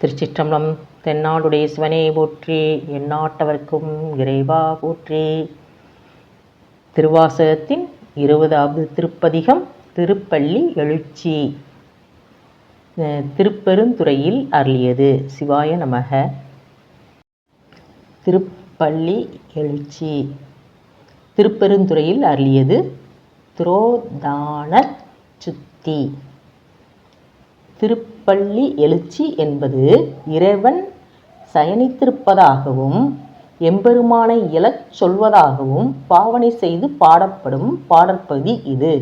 திருச்சிற்றம்பலம். தென்னாடுடைய சிவனே போற்றி, எந்நாட்டவர்க்கும் இறைவா போற்றி. திருவாசகத்தின் 20வது திருப்பதிகம் திருப்பள்ளி எழுச்சி. திருப்பெருந்துறையில் அருளியது. சிவாய நமக. திருப்பள்ளி எழுச்சி. திருப்பெருந்துறையில் அருளியது திரோதான சுத்தி. திருப்பள்ளி எழுச்சி என்பது இறைவன் சயனித்திருப்பதாகவும் எம்பெருமானை எழச் சொல்வதாகவும் பாவனை செய்து பாடப்படும் பாடற்பகுதி இது.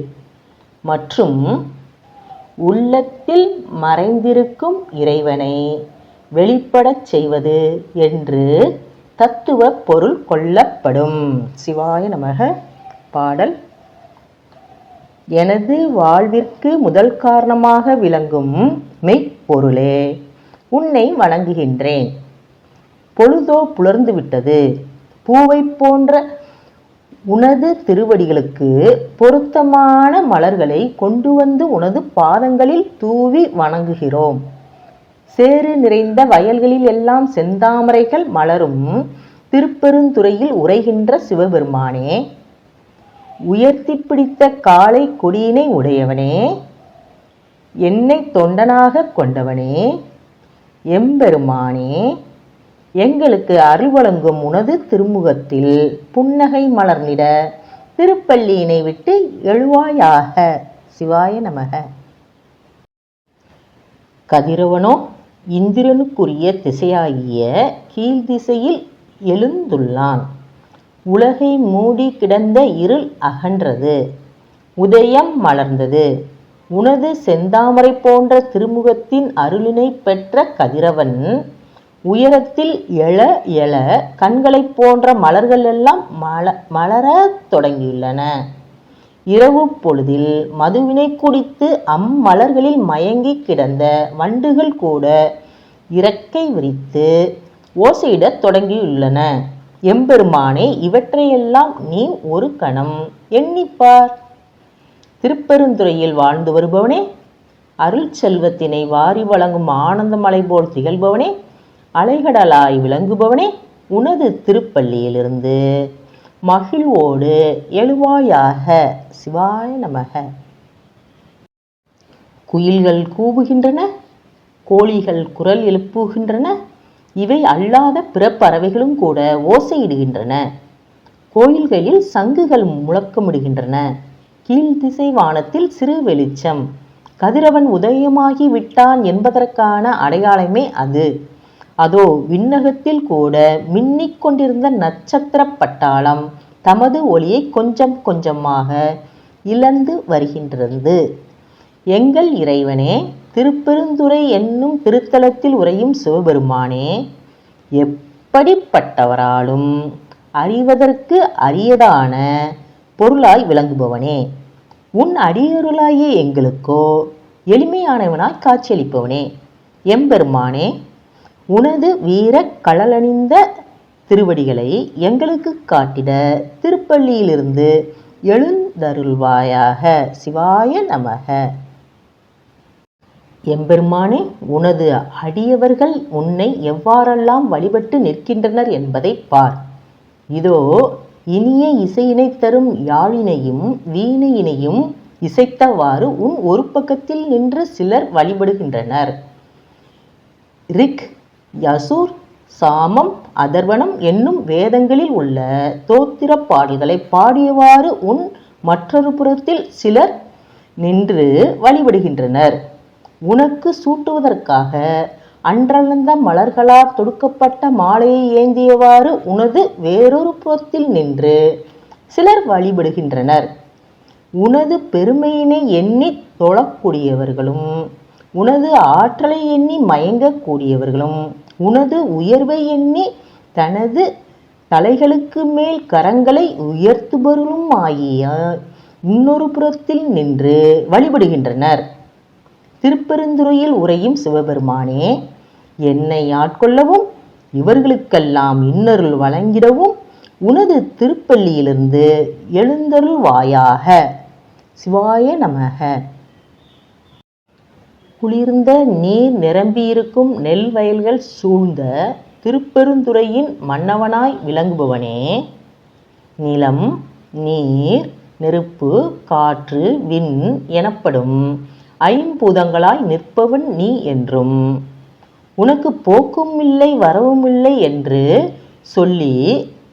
மற்றும் உள்ளத்தில் மறைந்திருக்கும் இறைவனை வெளிப்படச் செய்வது என்று தத்துவ பொருள் கொள்ளப்படும். சிவாய நமக. பாடல். எனது வாழ்விற்கு முதல் காரணமாக விளங்கும் மெய்ப்பொருளே, உன்னை வணங்குகின்றேன். பொழுதோ புலர்ந்து விட்டது. பூவை போன்ற உனது திருவடிகளுக்கு பொருத்தமான மலர்களை கொண்டு வந்து உனது பாதங்களில் தூவி வணங்குகிறோம். சேறு நிறைந்த வயல்களில் எல்லாம் செந்தாமரைகள் மலரும் திருப்பெருந்துறையில் உரைகின்ற சிவபெருமானே, உயர்த்தி பிடித்த காளை கொடியினை உடையவனே, என்னை தொண்டனாக கொண்டவனே, எம்பெருமானே, எங்களுக்கு அருள் வழங்கும் உனது திருமுகத்தில் புன்னகை மலர்ந்திட திருப்பள்ளியினை விட்டு எழுவாயாக. சிவாய நமக. கதிரவனோ இந்திரனுக்குரிய திசையாகிய கீழ்திசையில் எழுந்துள்ளான். உலகை மூடி கிடந்த இருள் அகன்றது. உதயம் மலர்ந்தது. உனது செந்தாமரை போன்ற திருமுகத்தின் அருளினை பெற்ற கதிரவன் உயரத்தில் எழ எழ கண்களைப் போன்ற மலர்கள் எல்லாம் மலரத் தொடங்கியுள்ளன. இரவு பொழுதில் மதுவினை குடித்து அம்மலர்களில் மயங்கி கிடந்த வண்டுகள் கூட இறக்கை விரித்து ஓசையிடத் தொடங்கியுள்ளன. எம்பெருமானே, இவற்றையெல்லாம் நீ ஒரு கணம் எண்ணிப்பார். திருப்பெருந்துறையில் வாழ்ந்து வருபவனே, அருள் செல்வத்தினை வாரி வழங்கும் ஆனந்த மலை போல் திகழ்பவனே, அலைகடலாய் விளங்குபவனே, உனது திருப்பள்ளியிலிருந்து மகிழ்வோடு எழுவாயாக. சிவாய நமக. குயில்கள் கூவுகின்றன, கோழிகள் குரல் எழுப்புகின்றன. இவை அல்லாத பிற பறவைகளும் கூட ஓசையிடுகின்றன. கோயில்களில் சங்குகள் முழக்கமிடுகின்றன. கீழ்திசை வானத்தில் சிறு வெளிச்சம். கதிரவன் உதயமாகி விட்டான் என்பதற்கான அடையாளமே அது. அதோ விண்ணகத்தில் கூட மின்னிக் கொண்டிருந்த நட்சத்திர பட்டாளம் தமது ஒளியை கொஞ்சம் கொஞ்சமாக இழந்து வருகின்றது. எங்கள் இறைவனே, திருப்பெருந்துறை என்னும் திருத்தலத்தில் உறையும் சிவபெருமானே, எப்படிப்பட்டவராலும் அறிவதற்கு அரியதான பொருளாய் விளங்குபவனே, உன் அடியருளாகிய எங்களுக்கோ எளிமையானவனாய் காட்சியளிப்பவனே, எம்பெருமானே, உனது வீர களலணிந்த திருவடிகளை எங்களுக்கு காட்டிட திருப்பள்ளியிலிருந்து எழுந்தருள்வாயாக. சிவாய நமக. எம்பெருமானே, உனது அடியவர்கள் உன்னை எவ்வாறெல்லாம் வழிபட்டு நிற்கின்றனர் என்பதை பார். இதோ இனிய இசையினை தரும் யாழினையும் வீணையினையும் இசைத்தவாறு உன் ஒரு பக்கத்தில் நின்று சிலர் வழிபடுகின்றனர். ரிக், யசூர், சாமம், அதர்வனம் என்னும் வேதங்களில் உள்ள தோத்திர பாடல்களை பாடியவாறு உன் மற்றொரு புறத்தில் சிலர் நின்று வழிபடுகின்றனர். உனக்கு சூட்டுவதற்காக அன்றளந்த மலர்களால் தொடுக்கப்பட்ட மாலையை ஏந்தியவாறு உனது வேறொரு புறத்தில் நின்று சிலர் வழிபடுகின்றனர். உனது பெருமையினை எண்ணி தொழக்கூடியவர்களும், உனது ஆற்றலை எண்ணி மயங்கக்கூடியவர்களும், உனது உயர்வை எண்ணி தனது தலைகளுக்கு மேல் கரங்களை உயர்த்துபவர்களும் ஆகிய இன்னொரு புறத்தில் நின்று வழிபடுகின்றனர். திருப்பெருந்துறையில் உறையும் சிவபெருமானே, என்னை ஆட்கொள்ளவும் இவர்களுக்கெல்லாம் இன்னருள் வழங்கிடவும் உனது திருப்பள்ளியிலிருந்து எழுந்தருள்வாயாக. சிவாய நமக. குளிர்ந்த நீர் நிரம்பியிருக்கும் நெல் வயல்கள் சூழ்ந்த திருப்பெருந்துறையின் மன்னவனாய் விளங்குபவனே, நிலம், நீர், நெருப்பு, காற்று, விண் எனப்படும் ஐம்பூதங்களாய் நிற்பவன் நீ என்றும், உனக்கு போக்கும் இல்லை வரவும் இல்லை என்று சொல்லி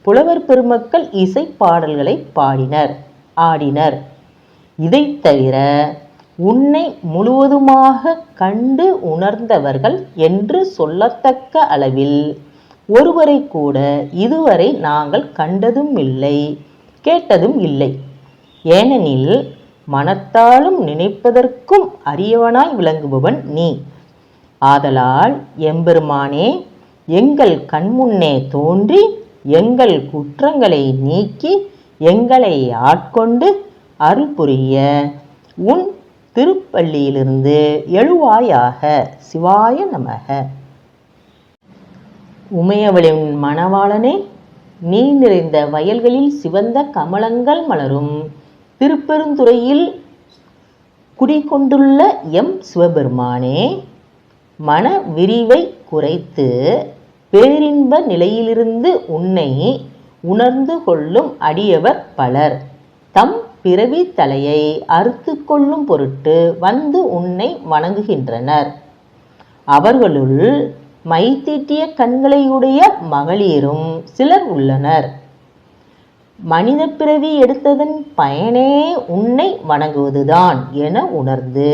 புலவர் பெருமக்கள் இசை பாடல்களை பாடினர், ஆடினர். இதை தவிர உன்னை முழுவதுமாக கண்டு உணர்ந்தவர்கள் என்று சொல்லத்தக்க அளவில் ஒருவரை கூட இதுவரை நாங்கள் கண்டதும் இல்லை, கேட்டதும் இல்லை. ஏனெனில் மனத்தாலும் நினைப்பதற்கும் அரியவனாய் விளங்குபவன் நீ. ஆதலால் எம்பெருமானே, எங்கள் கண்முன்னே தோன்றி எங்கள் குற்றங்களை நீக்கி எங்களை ஆட்கொண்டு அருள் புரிய உன் திருப்பள்ளியிலிருந்து எழுவாயாக. சிவாய நமக. உமையவளின் மணவாளனே, நீ நிறைந்த வயல்களில் சிவந்த கமலங்கள் மலரும் திருப்பெருந்துறையில் குடிகொண்டுள்ள எம் சிவபெருமானே, மன விரிவை குறைத்து பேரின்ப நிலையிலிருந்து உன்னை உணர்ந்து கொள்ளும் அடியவர் பலர் தம் பிறவி தலையை அறுத்து கொள்ளும் பொருட்டு வந்து உன்னை வணங்குகின்றனர். அவர்களுள் மைத்தீட்டிய கண்களையுடைய மகளிரும் சிலர் உள்ளனர். மனித பிறவி எடுத்ததன் பயனே உன்னை வணங்குவதுதான் என உணர்ந்து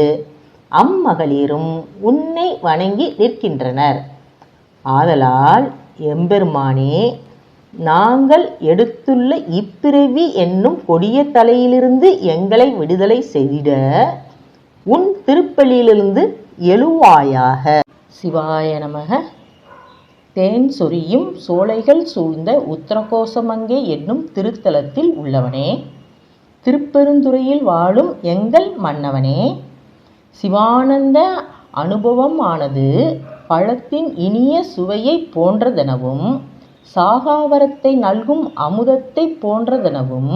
அம்மகளிரும் உன்னை வணங்கி நிற்கின்றனர். ஆதலால் எம்பெருமானே, நாங்கள் எடுத்துள்ள இப்பிறவி என்னும் கொடிய தலையிலிருந்து எங்களை விடுதலை செய்திட உன் திருப்பள்ளியிலிருந்து எழுவாயாக. சிவாய நமக. தேன் சொரியும் சோலைகள் சூழ்ந்த உத்தரகோசமங்கை என்னும் திருத்தலத்தில் உள்ளவனே, திருப்பெருந்துறையில் வாழும் எங்கள் மன்னவனே, சிவானந்த அனுபவம் ஆனது பழத்தின் இனிய சுவையை போன்றதெனவும் சாகாவரத்தை நல்கும் அமுதத்தை போன்றதெனவும்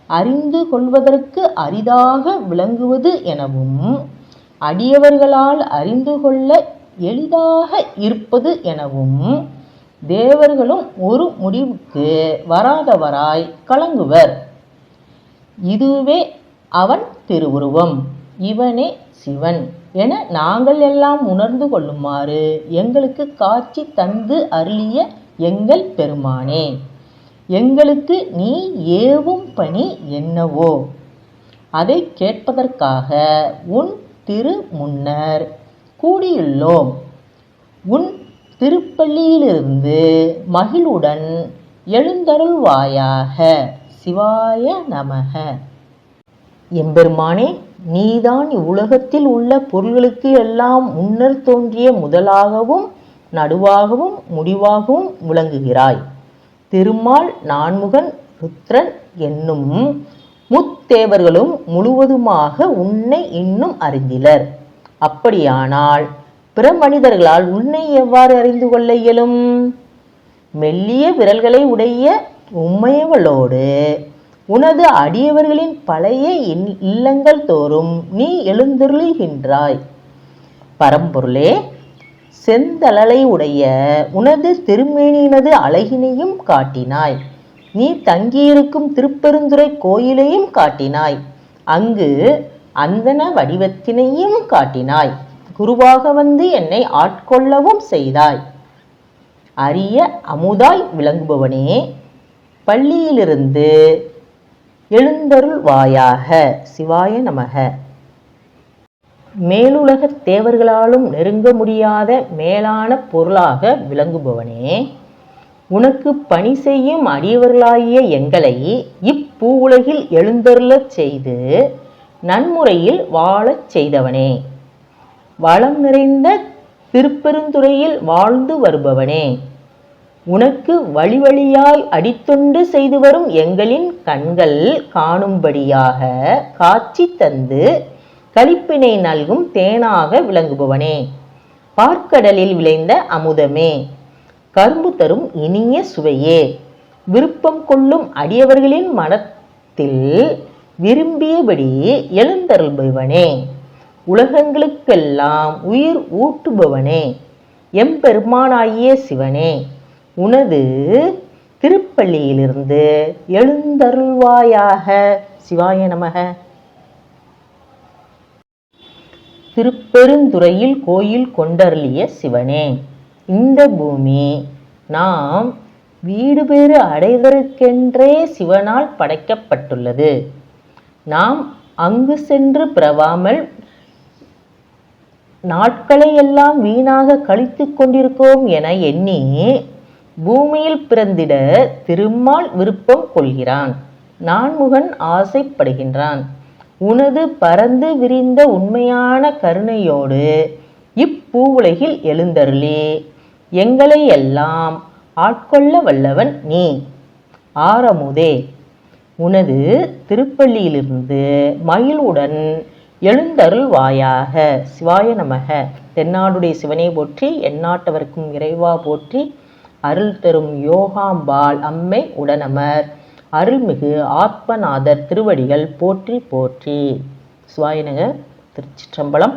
அறிந்து கொள்வதற்கு அரிதாக விளங்குவது எனவும் அடியவர்களால் அறிந்து கொள்ள எளிதாக இருப்பது எனவும் தேவர்களும் ஒரு முடிவுக்கு வராதவராய் கலங்குவர். இதுவே அவன் திருவுருவம், இவனே சிவன் என நாங்கள் எல்லாம் உணர்ந்து கொள்ளுமாறு எங்களுக்கு காட்சி தந்து அருளிய எங்கள் பெருமானே, எங்களுக்கு நீ ஏவும் பணி என்னவோ அதை கேட்பதற்காக உன் திரு முன்னர் கூடியுள்ளோம். உன் திருப்பள்ளியிலிருந்து மகிழுடன் எழுந்தருள்வாயாக. சிவாய நமக. எம்பெருமானே, நீதான் இவ்வுலகத்தில் உள்ள பொருள்களுக்கு எல்லாம் முன்னர் தோன்றிய முதலாகவும் நடுவாகவும் முடிவாகவும் விளங்குகிறாய். திருமால், நான்முகன், ருத்ரன் என்னும் முத்தேவர்களும் முழுவதுமாக உன்னை இன்னும் அறிந்திலர். அப்படியானால் பிற மனிதர்களால் உன்னை எவ்வாறு அறிந்து கொள்ள இயலும்? மெல்லிய விரல்களை உடைய உம்மையவளோடு உனது அடியவர்களின் பழைய இல்லங்கள் தோறும் நீ எழுந்தருளுகின்றாய். பரம்பொருளே, செந்தழலை உடைய உனது திருமேனியினது அழகினையும் காட்டினாய். நீ தங்கியிருக்கும் திருப்பெருந்துறை கோயிலையும் காட்டினாய். அங்கு அந்தன வடிவத்தினையும் காட்டினாய். குருவாக வந்து என்னை ஆட்கொள்ளவும் செய்தாய். அரிய அமுதாய் விளங்குபவனே, பள்ளியிலிருந்து எழுந்தருள்வாயாக. சிவாய நமக. மேலுலகத் தேவர்களாலும் நெருங்க முடியாத மேலான பொருளாக விளங்குபவனே, உனக்கு பணி செய்யும் அடியவர்களாகிய எங்களை இப்பூவுலகில் எழுந்தருளச் செய்து நன்முறையில் வாழச் செய்தவனே, வளம் நிறைந்த திருப்பெருந்துறையில் வாழ்ந்து வருபவனே, உனக்கு வழி வழியாய் அடித்தொண்டு செய்து வரும் எங்களின் கண்கள் காணும்படியாக காட்சி தந்து களிப்பினை நல்கும் தேனாக விளங்குபவனே, பார்க்கடலில் விளைந்த அமுதமே, கரும்பு தரும் இனிய சுவையே, விருப்பம் கொள்ளும் அடியவர்களின் மனத்தில் விரும்பியபடி எழுந்தருள்பவனே, உலகங்களுக்கெல்லாம் உயிர் ஊட்டுபவனே, எம்பெருமானாகிய சிவனே, உனது திருப்பள்ளியிலிருந்து எழுந்தருள்வாயாக. சிவாய நமக. திருப்பெருந்துறையில் கோயில் கொண்டருளிய சிவனே, இந்த பூமி நாம் வீடு பேறு அடைவதற்கென்றே சிவனால் படைக்கப்பட்டுள்ளது. நாம் அங்கு சென்று பிறவாமல் நாட்களை எல்லாம் வீணாக கழித்து கொண்டிருக்கோம் என எண்ணி பூமியில் பிறந்திட திருமால் விருப்பம் கொள்கிறான். நான்முகன் ஆசைப்படுகின்றான். உனது பரந்து விரிந்த உண்மையான கருணையோடு இப்பூவுலகில் எழுந்தருளி எங்களை எல்லாம் ஆட்கொள்ள வல்லவன் நீ. ஆரமுதே, உனது திருப்பள்ளியிலிருந்து மயிலுடன் எழுந்தருள்வாயாக. சிவாய நமக. தென்னாடுடைய சிவனே போற்றி, எந்நாட்டவர்க்கும் இறைவா போற்றி, அருள் தரும் யோகாம்பாள் அம்மை உடனமர் அருள்மிகு ஆத்மநாதர் திருவடிகள் போற்றி போற்றி. சிவாய நமக. திருச்சிற்றம்பலம்.